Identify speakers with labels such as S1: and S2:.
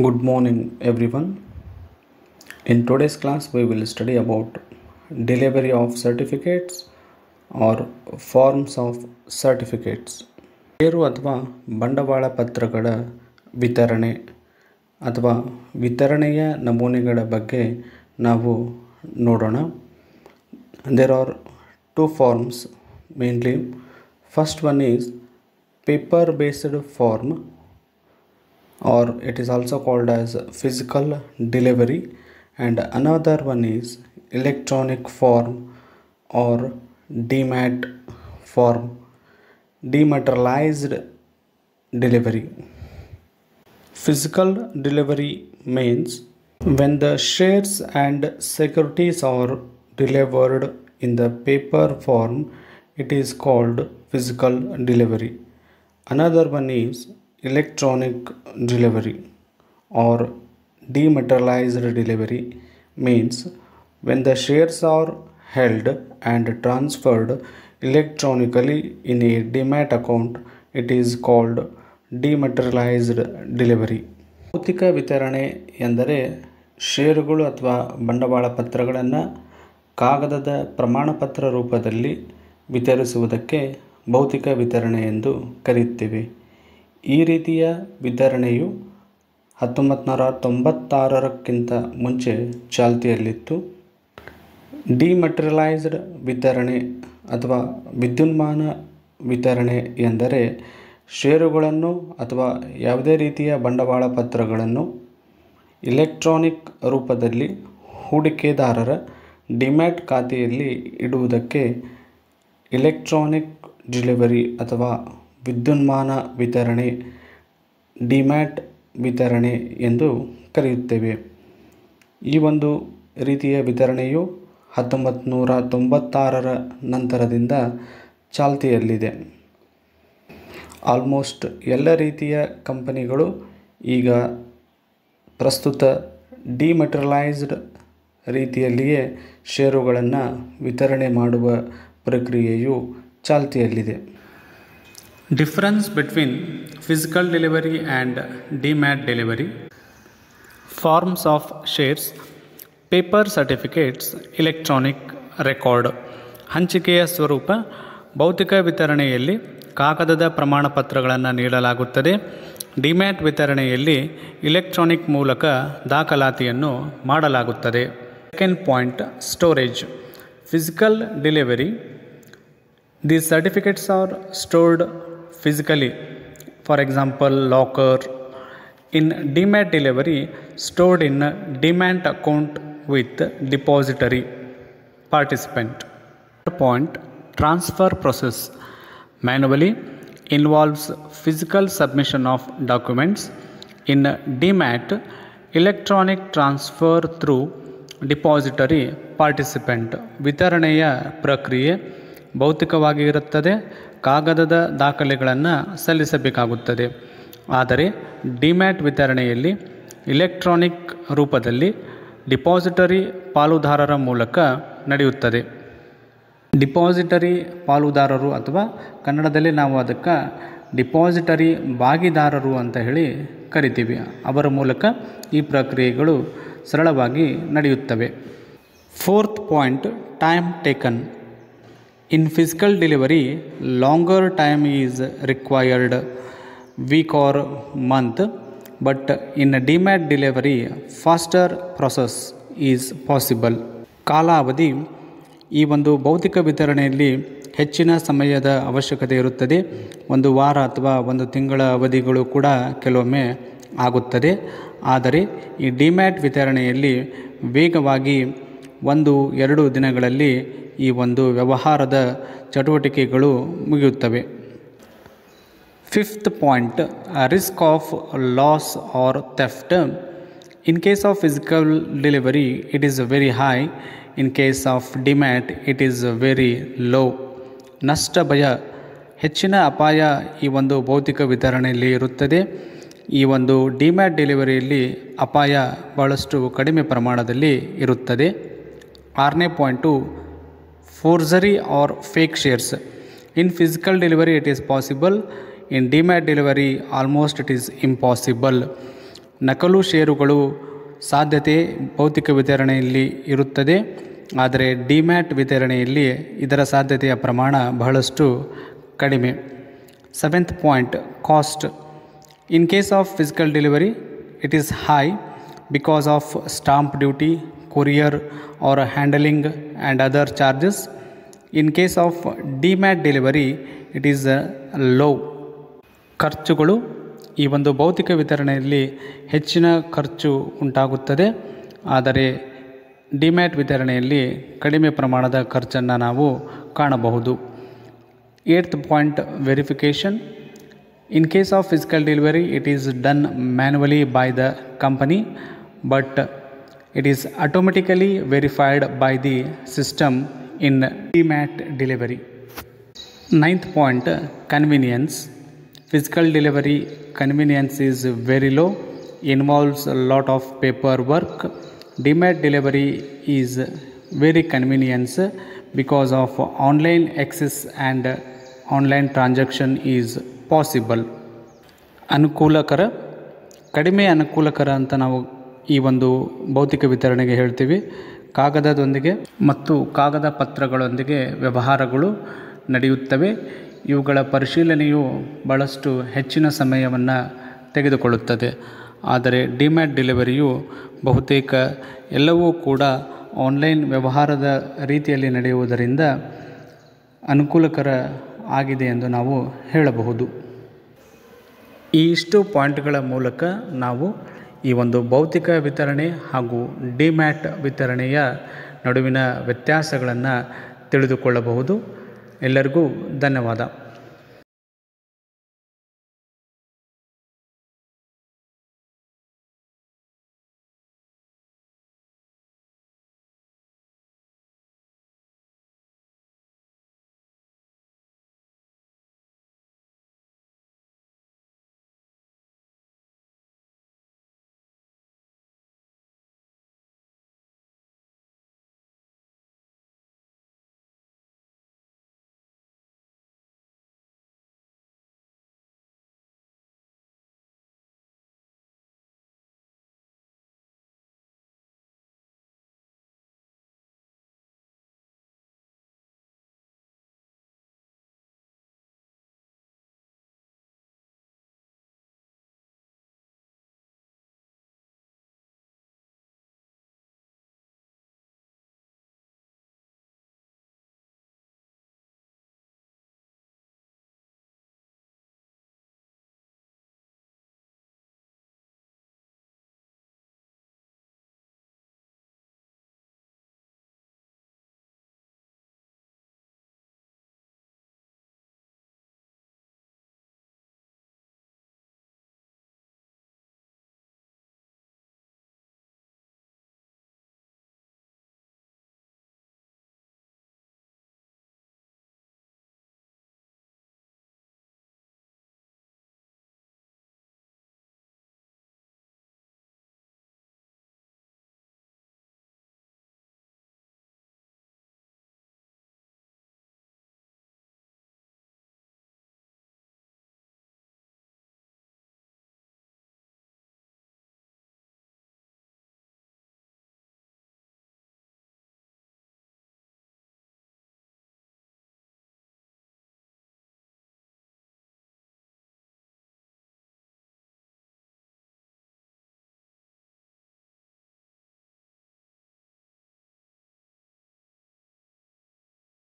S1: Good morning, everyone. In today's class, we will study about delivery of certificates or forms of certificates. ಷೇರು ಅಥವಾ ಬಂಡವಾಳ ಪತ್ರಗಳ ವಿತರಣೆ ಅಥವಾ ವಿತರಣೆಯ ನಮೂನೆಗಳ ಬಗ್ಗೆ ನಾವು ನೋಡೋಣ. There are two forms mainly. First one is paper based form, or it is also called as physical delivery, and another one is electronic form or DMAT form, dematerialized delivery. Physical delivery means when the shares and securities are delivered in the paper form, it is called physical delivery. Another one is electronic delivery or dematerialized delivery means when the shares are held and transferred electronically in a demat account, it is called dematerialized delivery. ಭೌತಿಕ ವಿತರಣೆ ಎಂದರೆ ಷೇರುಗಳು ಅಥವಾ ಬಂಡವಾಳ ಪತ್ರಗಳನ್ನು ಕಾಗದದ ಪ್ರಮಾಣಪತ್ರ ರೂಪದಲ್ಲಿ ವಿತರಿಸುವುದಕ್ಕೆ ಭೌತಿಕ ವಿತರಣೆ ಎಂದು ಕರೆಯುತ್ತೇವೆ. ಈ ರೀತಿಯ ವಿತರಣೆಯು 1996ಕ್ಕಿಂತ ಮುಂಚೆ ಚಾಲ್ತಿಯಲ್ಲಿತ್ತು. ಡಿಮೆಟೀರಿಯಲೈಸ್ಡ್ ವಿತರಣೆ ಅಥವಾ ವಿದ್ಯುನ್ಮಾನ ವಿತರಣೆ ಎಂದರೆ ಷೇರುಗಳನ್ನು ಅಥವಾ ಯಾವುದೇ ರೀತಿಯ ಬಂಡವಾಳ ಪತ್ರಗಳನ್ನು ಇಲೆಕ್ಟ್ರಾನಿಕ್ ರೂಪದಲ್ಲಿ ಹೂಡಿಕೆದಾರರ ಡಿಮ್ಯಾಟ್ ಖಾತೆಯಲ್ಲಿ ಇಡುವುದಕ್ಕೆ ಇಲೆಕ್ಟ್ರಾನಿಕ್ ಡೆಲಿವರಿ ಅಥವಾ ವಿದ್ಯುನ್ಮಾನ ವಿತರಣೆ, ಡಿಮ್ಯಾಟ್ ವಿತರಣೆ ಎಂದು ಕರೆಯುತ್ತೇವೆ. ಈ ಒಂದು ರೀತಿಯ ವಿತರಣೆಯು 1996ರ ನಂತರದಿಂದ ಚಾಲ್ತಿಯಲ್ಲಿದೆ. ಆಲ್ಮೋಸ್ಟ್ ಎಲ್ಲ ರೀತಿಯ ಕಂಪನಿಗಳು ಈಗ ಪ್ರಸ್ತುತ ಡಿಮೆಟೀರಿಯಲೈಸ್ಡ್ ರೀತಿಯಲ್ಲಿಯೇ ಷೇರುಗಳನ್ನು ವಿತರಣೆ ಮಾಡುವ ಪ್ರಕ್ರಿಯೆಯು ಚಾಲ್ತಿಯಲ್ಲಿದೆ. Difference between physical delivery and DMAT delivery. Forms of shares: paper certificates, electronic record. ಹಂಚಿಕೆಯ ಸ್ವರೂಪ: ಭೌತಿಕ ವಿತರಣೆಯಲ್ಲಿ ಕಾಗದದ ಪ್ರಮಾಣಪತ್ರಗಳನ್ನು ನೀಡಲಾಗುತ್ತದೆ. ಡಿಮ್ಯಾಟ್ ವಿತರಣೆಯಲ್ಲಿ ಇಲೆಕ್ಟ್ರಾನಿಕ್ ಮೂಲಕ ದಾಖಲಾತಿಯನ್ನು ಮಾಡಲಾಗುತ್ತದೆ. Second point, storage. Physical delivery, these certificates are stored physically, for example locker. In DMAT delivery, stored in a demat account with depository participant. Third point, transfer process. Manually involves physical submission of documents. In DMAT, electronic transfer through depository participant. ವಿತರಣೆಯ ಪ್ರಕ್ರಿಯೆ ಭೌತಿಕವಾಗಿ ಇರುತ್ತದೆ, ಕಾಗದದ ದಾಖಲೆಗಳನ್ನು ಸಲ್ಲಿಸಬೇಕಾಗುತ್ತದೆ. ಆದರೆ demat ವಿತರಣೆಯಲ್ಲಿ electronic ರೂಪದಲ್ಲಿ depository ಪಾಲುದಾರರ ಮೂಲಕ ನಡೆಯುತ್ತದೆ. ಡಿಪಾಸಿಟರಿ ಪಾಲುದಾರರು ಅಥವಾ ಕನ್ನಡದಲ್ಲಿ ನಾವು ಅದಕ್ಕೆ ಡಿಪಾಸಿಟರಿ ಭಾಗಿದಾರರು ಅಂತ ಹೇಳಿ ಕರಿತೀವಿ. ಅವರ ಮೂಲಕ ಈ ಪ್ರಕ್ರಿಯೆಗಳು ಸರಳವಾಗಿ ನಡೆಯುತ್ತವೆ. Fourth point, time taken. In physical delivery longer time is required, week or month, but in demat delivery faster process is possible. ಕಾಲಾವಧಿ: ಈ ಒಂದು ಭೌತಿಕ ವಿತರಣೆಯಲ್ಲಿ ಹೆಚ್ಚಿನ ಸಮಯದ ಅವಶ್ಯಕತೆ ಇರುತ್ತದೆ. ಒಂದು ವಾರ ಅಥವಾ ಒಂದು ತಿಂಗಳ ಅವಧಿಗಳು ಕೂಡ ಕೆಲವೊಮ್ಮೆ ಆಗುತ್ತದೆ. ಆದರೆ ಈ ಡಿಮ್ಯಾಟ್ ವಿತರಣೆಯಲ್ಲಿ ವೇಗವಾಗಿ 1-2 ದಿನಗಳಲ್ಲಿ ಈ ಒಂದು ವ್ಯವಹಾರದ ಚಟುವಟಿಕೆಗಳು ಮುಗಿಯುತ್ತವೆ. Fifth point, risk of loss or theft. In case of physical delivery it is very high, in case of demat it is very low. ನಷ್ಟ ಭಯ: ಹೆಚ್ಚಿನ ಅಪಾಯ ಈ ಒಂದು ಭೌತಿಕ ವಿತರಣೆಯಲ್ಲಿ ಇರುತ್ತದೆ. ಈ ಒಂದು ಡಿಮ್ಯಾಟ್ ಡೆಲಿವರಿಯಲ್ಲಿ ಅಪಾಯ ಬಹಳಷ್ಟು ಕಡಿಮೆ ಪ್ರಮಾಣದಲ್ಲಿ ಇರುತ್ತದೆ. 6ನೇ point, forgery or fake shares. In physical delivery it is possible, in demat delivery almost it is impossible. ನಕಲು ಷೇರುಗಳು ಸಾಧ್ಯತೆ ಭೌತಿಕ ವಿತರಣೆಯಲ್ಲಿ ಇರುತ್ತದೆ, ಆದರೆ ಡಿಮ್ಯಾಟ್ ವಿತರಣೆಯಲ್ಲಿ ಇದರ ಸಾಧ್ಯತೆಯ ಪ್ರಮಾಣ ಬಹಳಷ್ಟು ಕಡಿಮೆ. 7th point, cost. In case of physical delivery, it is high because of stamp duty, courier or handling and other charges. In case of DMAT delivery, it is low. ಖರ್ಚುಗಳು ಈ ಒಂದು ಭೌತಿಕ ವಿತರಣೆಯಲ್ಲಿ ಹೆಚ್ಚಿನ ಖರ್ಚು ಉಂಟಾಗುತ್ತದೆ, ಆದರೆ ಡಿಮ್ಯಾಟ್ ವಿತರಣೆಯಲ್ಲಿ ಕಡಿಮೆ ಪ್ರಮಾಣದ ಖರ್ಚನ್ನು ನಾವು ಕಾಣಬಹುದು. 8th point, verification. In case of physical delivery, it is done manually by the company, but it is automatically verified by the system in DMAT delivery. 9th point, convenience. Physical delivery convenience is very low, involves a lot of paperwork. DMAT delivery is very convenience because of online access and online transaction is possible. ಅನುಕೂಲಕರ, ಕಡಿಮೆ ಅನುಕೂಲಕರ ಅಂತ ನಾವು ಈ ಒಂದು ಭೌತಿಕ ವಿತರಣೆಗೆ ಹೇಳ್ತೀವಿ. ಕಾಗದದೊಂದಿಗೆ ಮತ್ತು ಕಾಗದ ಪತ್ರಗಳೊಂದಿಗೆ ವ್ಯವಹಾರಗಳು ನಡೆಯುತ್ತವೆ. ಇವುಗಳ ಪರಿಶೀಲನೆಯು ಭಾಳಷ್ಟು ಹೆಚ್ಚಿನ ಸಮಯವನ್ನು ತೆಗೆದುಕೊಳ್ಳುತ್ತದೆ. ಆದರೆ ಡಿಮ್ಯಾಟ್ ಡೆಲಿವರಿಯು ಬಹುತೇಕ ಎಲ್ಲವೂ ಕೂಡ ಆನ್ಲೈನ್ ವ್ಯವಹಾರದ ರೀತಿಯಲ್ಲಿ ನಡೆಯುವುದರಿಂದ ಅನುಕೂಲಕರ ಆಗಿದೆ ಎಂದು ನಾವು ಹೇಳಬಹುದು. ಈ ಇಷ್ಟು ಪಾಯಿಂಟ್ಗಳ ಮೂಲಕ ನಾವು ಈ ಒಂದು ಭೌತಿಕ ವಿತರಣೆ ಹಾಗೂ ಡಿಮ್ಯಾಟ್ ವಿತರಣೆಯ ನಡುವಿನ ವ್ಯತ್ಯಾಸಗಳನ್ನು ತಿಳಿದುಕೊಳ್ಳಬಹುದು. ಎಲ್ಲರಿಗೂ ಧನ್ಯವಾದ.